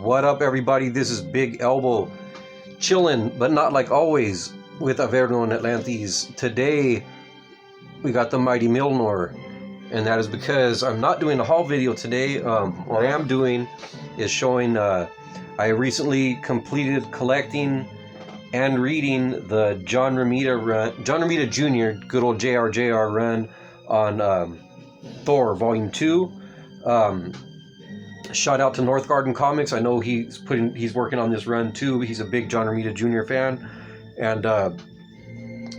What up, everybody? This is Big Elbow, chilling, but not like always, with Averno and Atlantis. Today, we got the Mighty Milnor, and that is because I'm not doing a haul video today. What I am doing is showing I recently completed collecting and reading the John Romita Jr., good old JRJR run on Thor Volume 2. Shout out to North Garden Comics. I know he's working on this run too. He's a big John Romita Jr. fan. And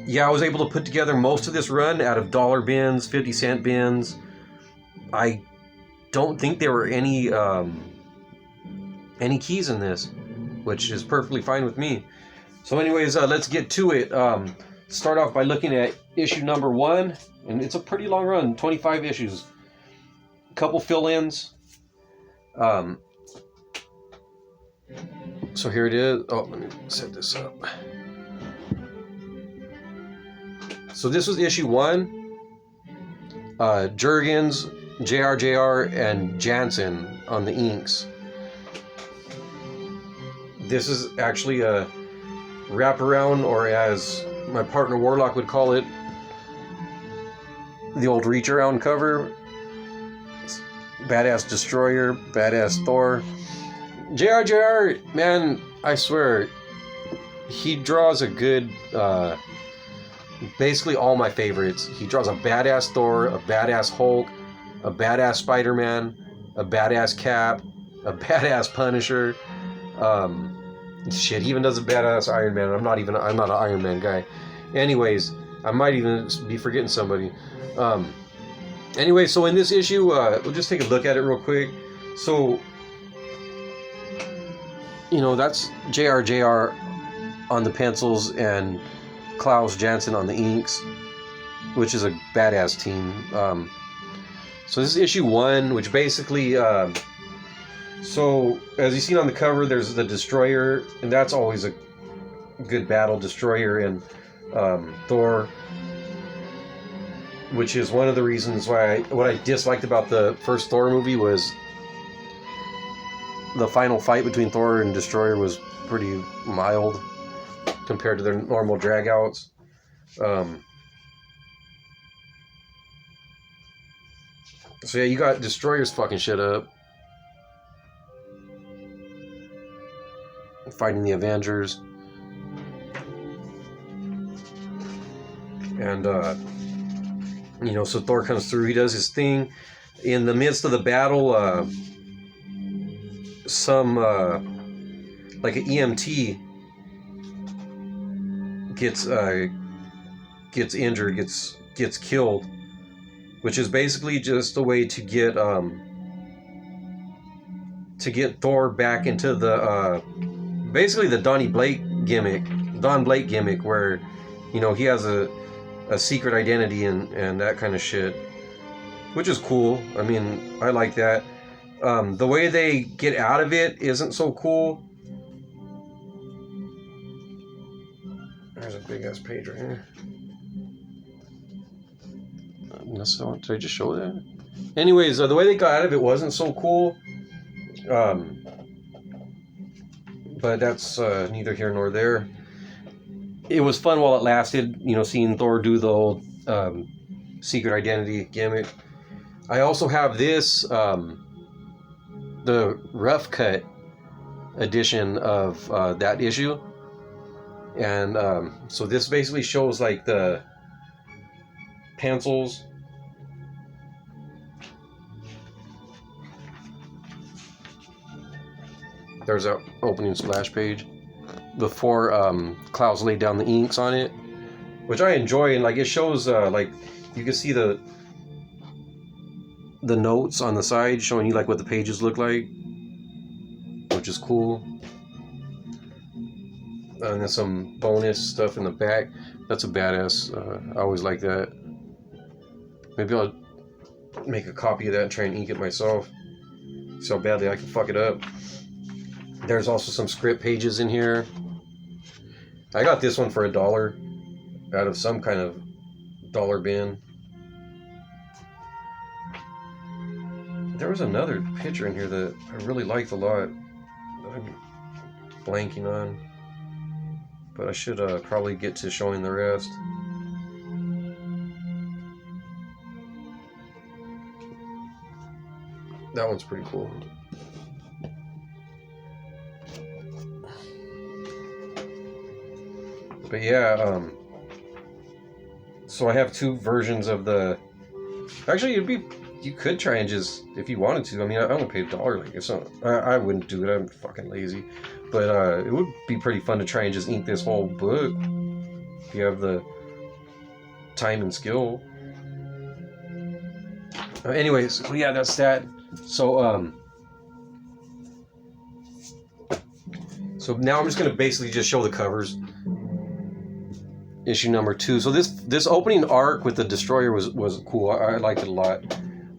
yeah, I was able to put together most of this run out of dollar bins, 50-cent bins. I don't think there were any keys in this, which is perfectly fine with me. So anyways, let's get to it. Start off by looking at issue number 1, and it's a pretty long run, 25 issues. A couple fill-ins. So here it is. Oh, let me set this up. So this was issue 1. Jurgens, JRJR, and Janson on the inks. This is actually a wraparound, or as my partner Warlock would call it, the old reach around cover. Badass Destroyer, badass Thor. JRJR, man, I swear, he draws a good, basically all my favorites. He draws a badass Thor, a badass Hulk, a badass Spider-Man, a badass Cap, a badass Punisher. Shit, he even does a badass Iron Man. I'm not an Iron Man guy. Anyways, I might even be forgetting somebody. Anyway, so in this issue, we'll just take a look at it real quick. So, you know, that's JRJR on the pencils and Klaus Janson on the inks, which is a badass team. So this is issue 1, which basically, so as you see on the cover, there's the Destroyer, and that's always a good battle. Destroyer and Thor, which is one of the reasons why what I disliked about the first Thor movie was the final fight between Thor and Destroyer was pretty mild compared to their normal dragouts. So yeah, you got Destroyer's fucking shit up, fighting the Avengers, and you know, so Thor comes through, he does his thing. In the midst of the battle, some, like an EMT gets injured, gets killed, which is basically just a way to get Thor back into the, basically the Don Blake gimmick, where, you know, he has a secret identity and that kind of shit, which is cool. I mean, I like that. The way they get out of it isn't so cool. There's a big ass page right here. Did I just show that? Anyways, the way they got out of it wasn't so cool. But that's neither here nor there. It was fun while it lasted, you know, seeing Thor do the old secret identity gimmick. I also have this, the rough cut edition of that issue. And so this basically shows like the pencils. There's an opening splash page before Klaus laid down the inks on it, which I enjoy, and like it shows like you can see the notes on the side showing you like what the pages look like, which is cool. And then some bonus stuff in the back. That's a badass. I always like that. Maybe I'll make a copy of that and try and ink it myself. See how badly I can fuck it up. There's also some script pages in here. I got this one for $1 out of some kind of dollar bin. There was another picture in here that I really liked a lot. I'm blanking on. But I should probably get to showing the rest. That one's pretty cool. But yeah, so I have two versions of the. Actually, you could try and just, if you wanted to. I mean, I only paid $1. Like, it's not. I wouldn't do it. I'm fucking lazy. But it would be pretty fun to try and just ink this whole book if you have the time and skill. Anyways, well, yeah, that's that. So so now I'm just gonna basically just show the covers. Issue number 2. So this opening arc with the Destroyer was cool. I liked it a lot.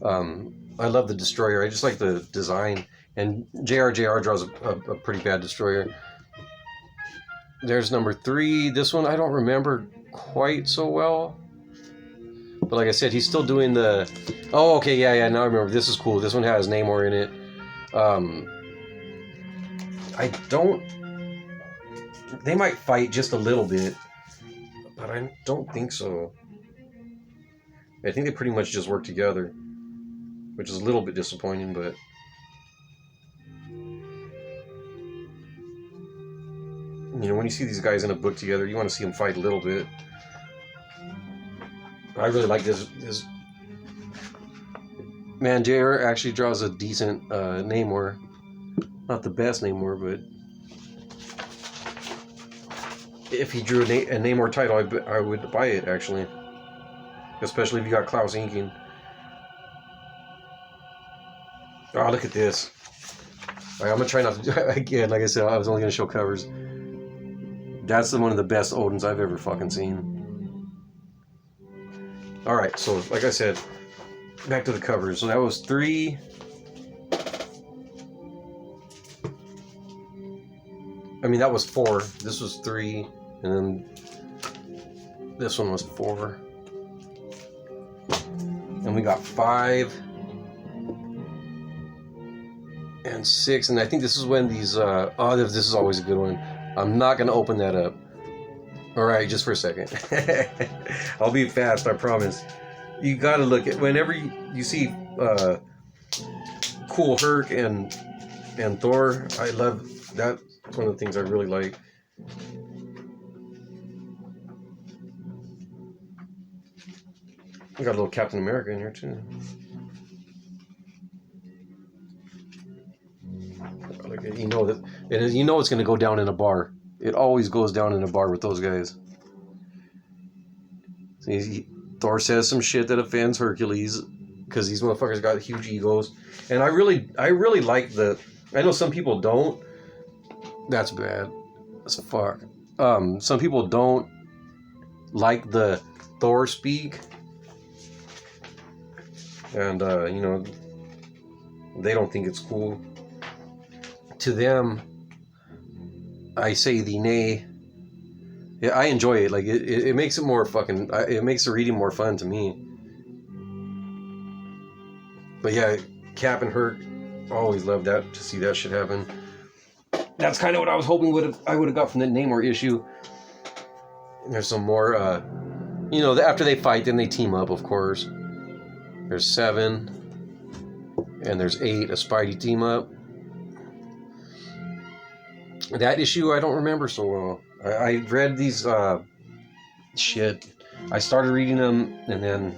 I love the Destroyer. I just like the design. And JRJR draws a pretty bad Destroyer. There's number 3. This one I don't remember quite so well. But like I said, he's still doing the... Oh, okay, yeah, now I remember. This is cool. This one has Namor in it. I don't... They might fight just a little bit. But I don't think so. I think they pretty much just work together. Which is a little bit disappointing, but... You know, when you see these guys in a book together, you want to see them fight a little bit. I really like this. Man, JR actually draws a decent Namor. Not the best Namor, but... If he drew a Namor title, I would buy it, actually. Especially if you got Klaus inking. Oh, look at this. Right, I'm going to try not to... Again, like I said, I was only going to show covers. That's one of the best Odins I've ever fucking seen. Alright, so, like I said, back to the covers. So that was 3... I mean, that was 4. This was 3. And then this one was 4. And we got 5. And 6. And I think this is when these... oh, this is always a good one. I'm not going to open that up. Alright, just for a second. I'll be fast, I promise. You got to look at... Whenever you see Cool Herc and Thor, I love that. It's one of the things I really like. We got a little Captain America in here too. You know that, and you know it's going to go down in a bar. It always goes down in a bar with those guys. Thor says some shit that offends Hercules because these motherfuckers got huge egos, and I really like the. I know some people don't. That's bad. That's fuck. Some people don't like the Thor speak, and you know, they don't think it's cool. To them, I say the nay. Yeah, I enjoy it. Like it makes it more fucking. It makes the reading more fun to me. But yeah, Cap and Herc, always loved that to see that shit happen. That's kind of what I was hoping I would have got from the Namor issue. There's some more. You know, after they fight, then they team up. Of course. There's 7, and there's 8. A Spidey team up. That issue I don't remember so well. I read these shit. I started reading them, and then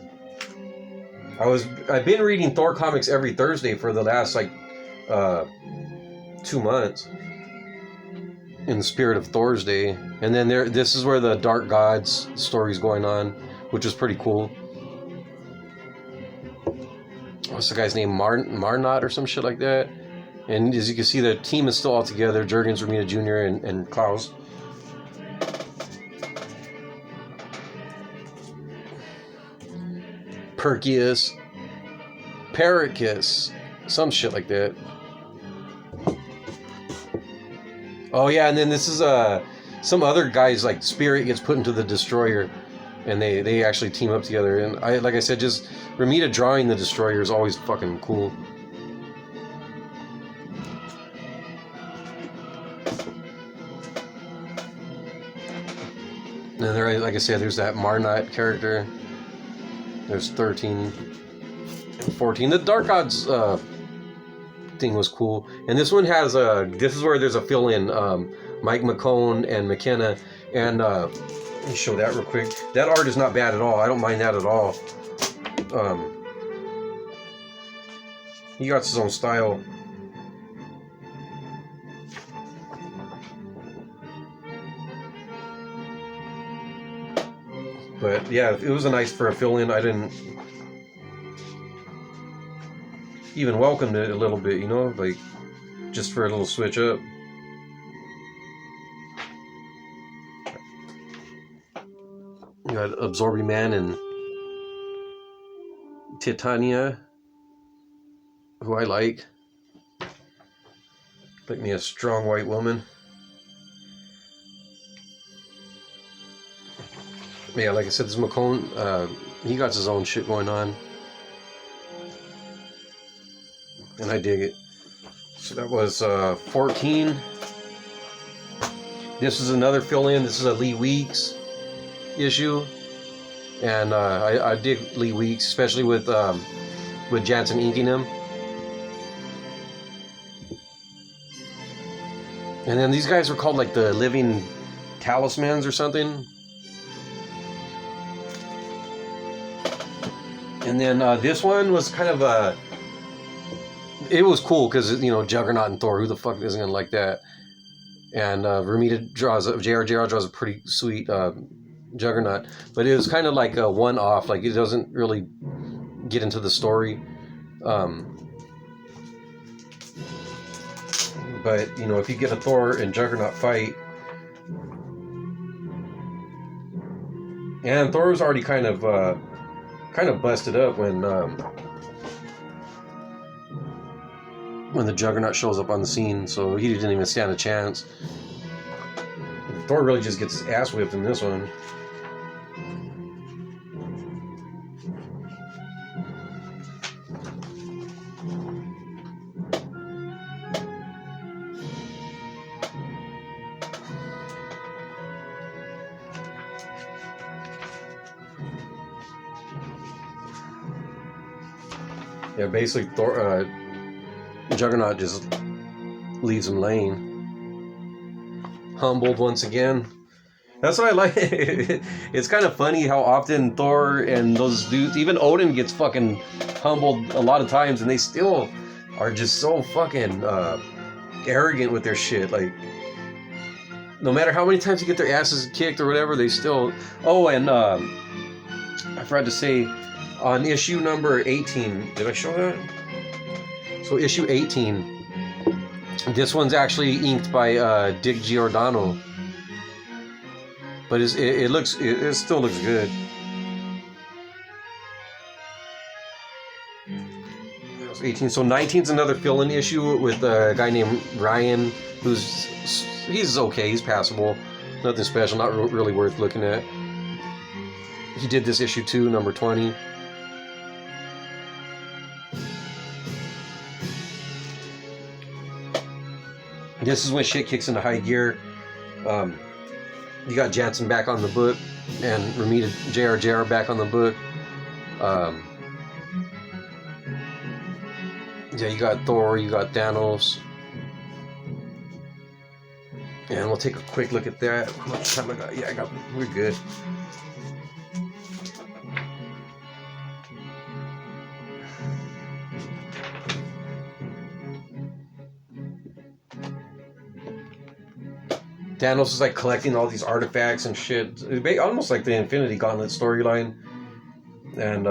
I've been reading Thor comics every Thursday for the last like 2 months. In the spirit of Thor's Day, and then this is where the Dark Gods story's going on, which is pretty cool. What's the guy's name? Marnot or some shit like that. And as you can see, the team is still all together. Jurgens, Romita Jr., and Klaus. Pericus, some shit like that. Oh yeah, and then this is some other guys, like Spirit gets put into the Destroyer, and they actually team up together. And like I said, just Romita drawing the Destroyer is always fucking cool. And then there, like I said, there's that Marnot character. There's 13 and 14. The Dark Gods thing was cool. And this one has this is where there's a fill-in, Mike McCone and McKenna. And let me show that real quick. That art is not bad at all. I don't mind that at all. He got his own style. But yeah, it was a nice for a fill-in. I didn't even welcomed it a little bit, you know, like just for a little switch up. You got Absorbing Man and Titania, who I like. Like me a strong white woman. Yeah, like I said, this McCone, he got his own shit going on. And I dig it. So that was 14. This is another fill-in. This is a Lee Weeks issue. And I dig Lee Weeks, especially with Janson inking him. And then these guys were called like the Living Talismans or something. And then this one was kind of a... It was cool because, you know, Juggernaut and Thor, who the fuck isn't gonna like that? And Romita draws, JRJR draws a pretty sweet Juggernaut. But it was kind of like a one-off, like it doesn't really get into the story. But, you know, if you get a Thor and Juggernaut fight, and Thor was already kind of busted up when the Juggernaut shows up on the scene, so he didn't even stand a chance. Thor really just gets his ass whipped in this one. Yeah, basically Thor, Juggernaut just leaves him laying. Humbled once again. That's what I like. It's kind of funny how often Thor and those dudes, even Odin gets fucking humbled a lot of times, and they still are just so fucking arrogant with their shit. Like, no matter how many times you get their asses kicked or whatever, they still... Oh, and I forgot to say, on issue number 18, did I show that? So issue 18, this one's actually inked by Dick Giordano, but it still looks good. That was 18. So 19's another fill-in issue with a guy named Ryan, he's okay, he's passable, nothing special, not really worth looking at. He did this issue too, number 20. This is when shit kicks into high gear. You got Janson back on the book, and Romita JRJR back on the book. Yeah, you got Thor, you got Thanos. And we'll take a quick look at that. How much time I got? Yeah, we're good. Thanos is like collecting all these artifacts and shit. Almost like the Infinity Gauntlet storyline. And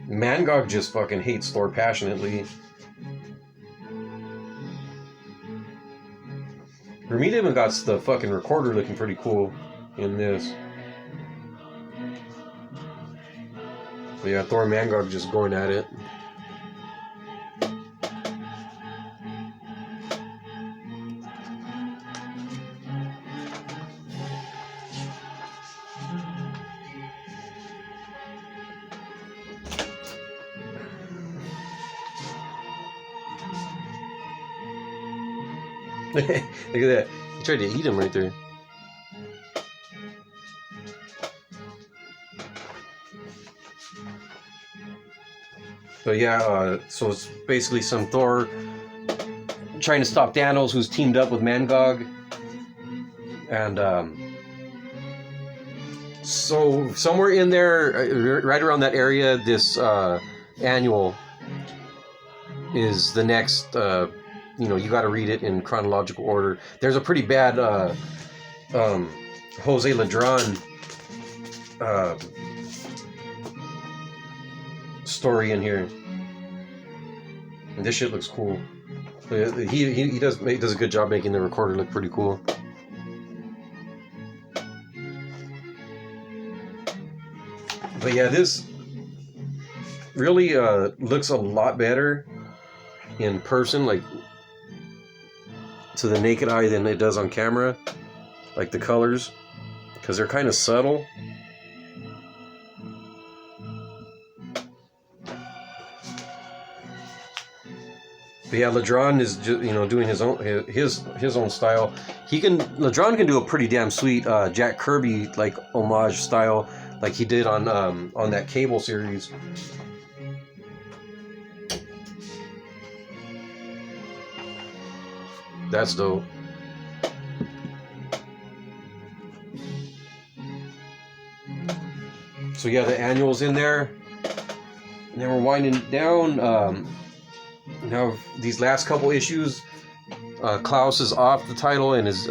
Mangog just fucking hates Thor passionately. Romita even got the fucking recorder looking pretty cool in this. But yeah, Thor and Mangog just going at it. Look at that. He tried to eat him right there. But yeah, so it's basically some Thor trying to stop Thanos, who's teamed up with Mangog. And so somewhere in there, right around that area, this annual is the next, you know, you got to read it in chronological order. There's a pretty bad Jose Ladron story in here. And this shit looks cool. He does a good job making the recorder look pretty cool. But yeah, this really looks a lot better in person, like to the naked eye, than it does on camera. Like the colors, because they're kind of subtle. But yeah, Ladron is just, you know, doing his own style. Ladron can do a pretty damn sweet Jack Kirby like homage style, like he did on that Cable series. That's dope. So yeah, the annual's in there. And then we're winding down. Now these last couple issues, Klaus is off the title and is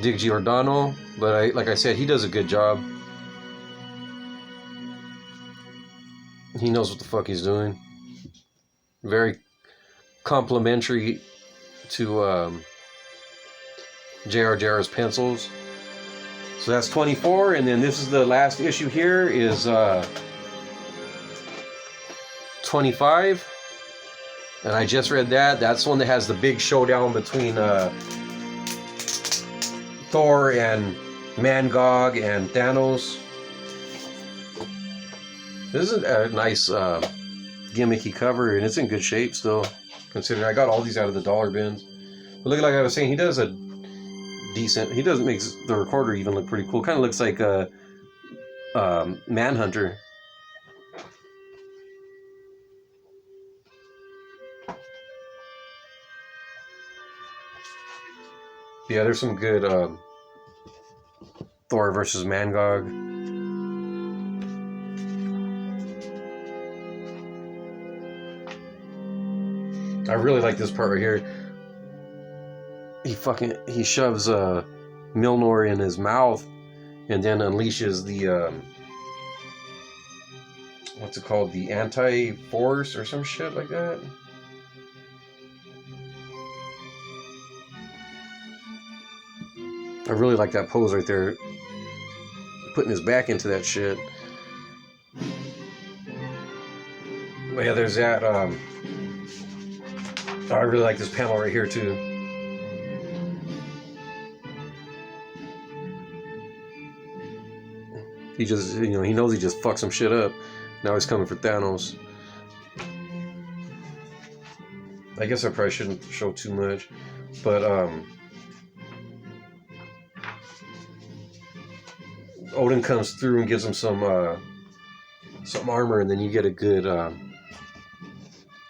Dig Giordano, but like I said, he does a good job. He knows what the fuck he's doing. Very complimentary to JRJR's pencils. So that's 24, and then this is the last issue here is 25. And I just read that. That's one that has the big showdown between Thor and Mangog and Thanos. This is a nice gimmicky cover, and it's in good shape still, considering I got all these out of the dollar bins. But look, like I was saying, he does a decent. He does make the recorder even look pretty cool. Kind of looks like a Manhunter. Yeah, there's some good Thor versus Mangog. I really like this part right here. He shoves Milnor in his mouth and then unleashes the what's it called? The anti-force or some shit like that. I really like that pose right there, putting his back into that shit. But yeah, there's that. I really like this panel right here too. He just, you know, he knows he just fucked some shit up. Now he's coming for Thanos. I guess I probably shouldn't show too much, but Odin comes through and gives him some armor, and then you get a good.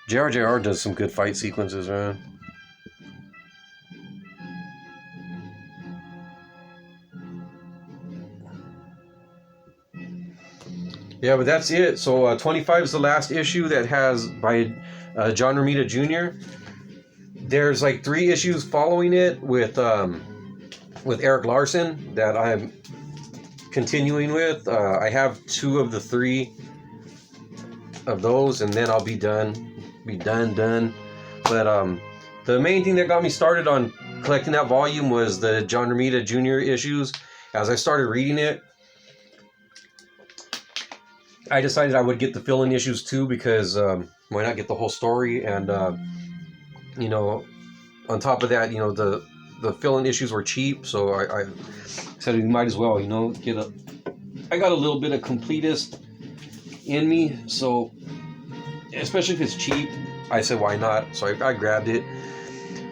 JRJR does some good fight sequences, man. Yeah, but that's it. So 25 is the last issue that has by John Romita Jr. There's like 3 issues following it with Eric Larson that I'm continuing with. I have 2 of the 3 of those, and then I'll be done. But the main thing that got me started on collecting that volume was the John Romita Jr. issues. As I started reading it, I decided I would get the fill-in issues too, because why not get the whole story? And you know, on top of that, you know, the fill-in issues were cheap, so I said we might as well, you know, get a. I got a little bit of completist in me, so especially if it's cheap, I said why not? So I grabbed it.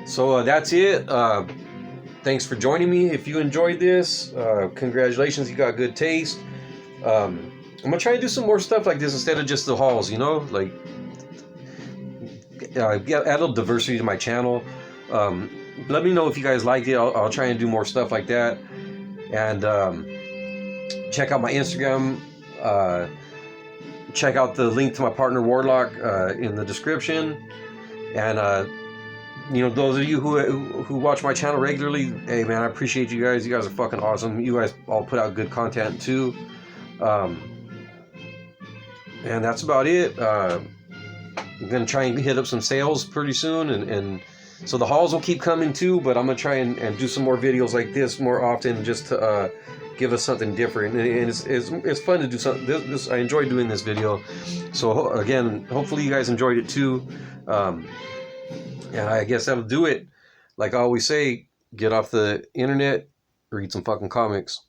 So that's it. Thanks for joining me. If you enjoyed this, congratulations, you got good taste. I'm gonna try and do some more stuff like this instead of just the hauls, you know, like add a little diversity to my channel. Let me know if you guys like it. I'll try and do more stuff like that. And check out my Instagram. Check out the link to my partner Warlock in the description. And you know, those of you who watch my channel regularly, hey man, I appreciate you guys. You guys are fucking awesome. You guys all put out good content too. And that's about it. I'm gonna try and hit up some sales pretty soon, and so the hauls will keep coming too. But I'm gonna try and do some more videos like this more often, just to give us something different. And it's fun to do something. This I enjoy doing this video. So again, hopefully you guys enjoyed it too. And I guess that'll do it. Like I always say, get off the internet, read some fucking comics.